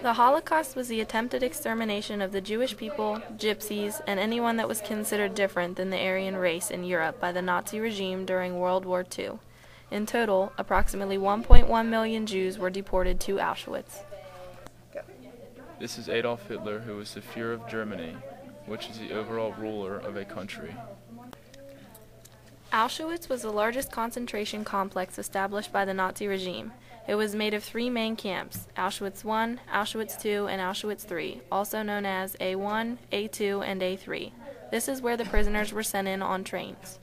The Holocaust was the attempted extermination of the Jewish people, gypsies, and anyone that was considered different than the Aryan race in Europe by the Nazi regime during World War II. In total, approximately 1.1 million Jews were deported to Auschwitz. This is Adolf Hitler, who was the Führer of Germany, which is the overall ruler of a country. Auschwitz was the largest concentration complex established by the Nazi regime. It was made of 3 main camps, Auschwitz I, Auschwitz II, and Auschwitz III, also known as A1, A2, and A3. This is where the prisoners were sent in on trains.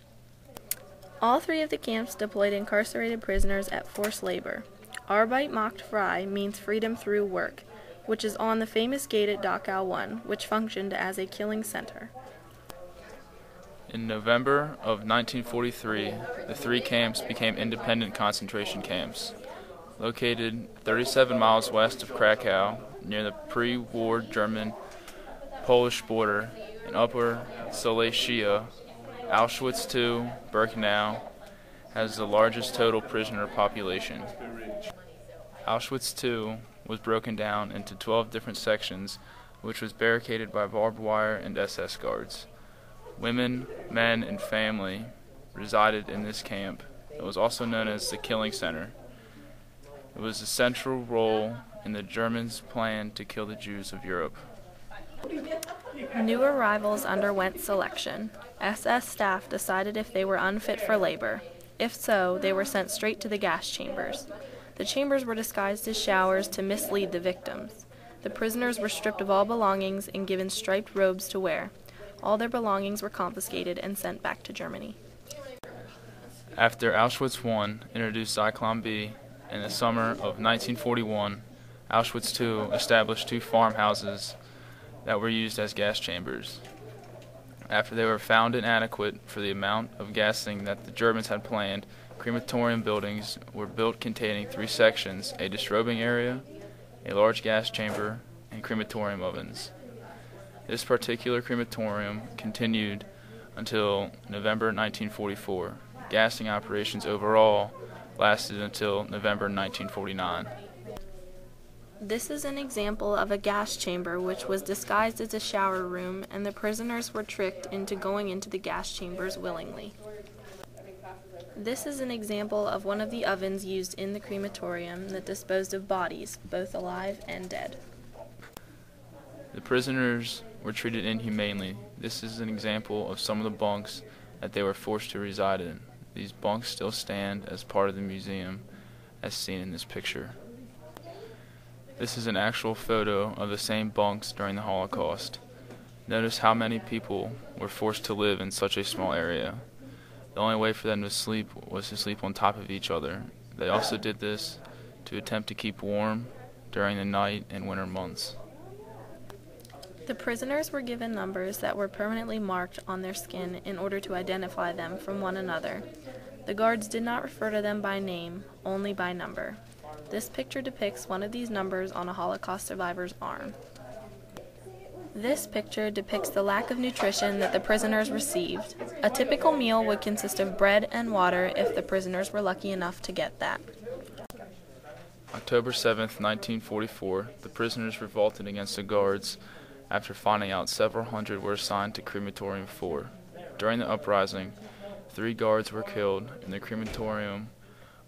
All 3 of the camps deployed incarcerated prisoners at forced labor. Arbeit macht frei means freedom through work, which is on the famous gate at Dachau I, which functioned as a killing center. In November of 1943, the 3 camps became independent concentration camps. Located 37 miles west of Krakow, near the pre-war German-Polish border in Upper Silesia, Auschwitz II-Birkenau has the largest total prisoner population. Auschwitz II was broken down into 12 different sections, which was barricaded by barbed wire and SS guards. Women, men, and family resided in this camp. It was also known as the killing center. It was a central role in the Germans' plan to kill the Jews of Europe. New arrivals underwent selection. SS staff decided if they were unfit for labor. If so, they were sent straight to the gas chambers. The chambers were disguised as showers to mislead the victims. The prisoners were stripped of all belongings and given striped robes to wear. All their belongings were confiscated and sent back to Germany. After Auschwitz I introduced Zyklon B, in the summer of 1941, Auschwitz II established 2 farmhouses that were used as gas chambers. After they were found inadequate for the amount of gassing that the Germans had planned, crematorium buildings were built containing 3 sections: a disrobing area, a large gas chamber, and crematorium ovens. This particular crematorium continued until November 1944. Gassing operations overall lasted until November 1949. This is an example of a gas chamber which was disguised as a shower room, and the prisoners were tricked into going into the gas chambers willingly. This is an example of one of the ovens used in the crematorium that disposed of bodies, both alive and dead. The prisoners were treated inhumanely. This is an example of some of the bunks that they were forced to reside in. These bunks still stand as part of the museum, as seen in this picture. This is an actual photo of the same bunks during the Holocaust. Notice how many people were forced to live in such a small area. The only way for them to sleep was to sleep on top of each other. They also did this to attempt to keep warm during the night and winter months. The prisoners were given numbers that were permanently marked on their skin in order to identify them from one another. The guards did not refer to them by name, only by number. This picture depicts one of these numbers on a Holocaust survivor's arm. This picture depicts the lack of nutrition that the prisoners received. A typical meal would consist of bread and water if the prisoners were lucky enough to get that. October 7th, 1944, the prisoners revolted against the guards after finding out several hundred were assigned to Crematorium 4. During the uprising, 3 guards were killed, and the crematorium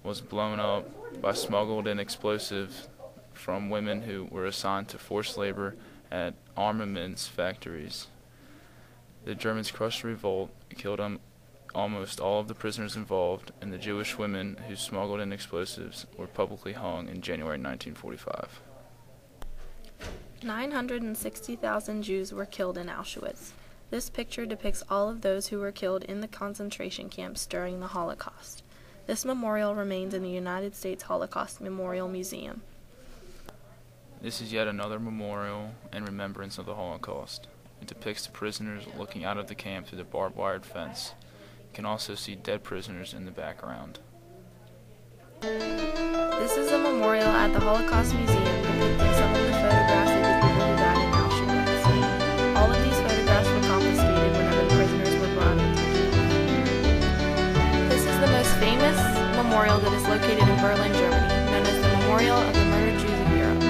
was blown up by smuggled-in explosives from women who were assigned to forced labor at armaments factories. The Germans crushed the revolt, killed almost all of the prisoners involved, and the Jewish women who smuggled in explosives were publicly hung in January 1945. 960,000 Jews were killed in Auschwitz. This picture depicts all of those who were killed in the concentration camps during the Holocaust. This memorial remains in the United States Holocaust Memorial Museum. This is yet another memorial in remembrance of the Holocaust. It depicts the prisoners looking out of the camp through the barbed wire fence. You can also see dead prisoners in the background. This is a memorial at the Holocaust Museum depicting some of the photographs of the people who died in Auschwitz. All of these photographs were confiscated whenever the prisoners were brought into This is the most famous memorial that is located in Berlin, Germany, known as the Memorial of the Murdered Jews of Europe.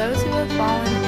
those who have fallen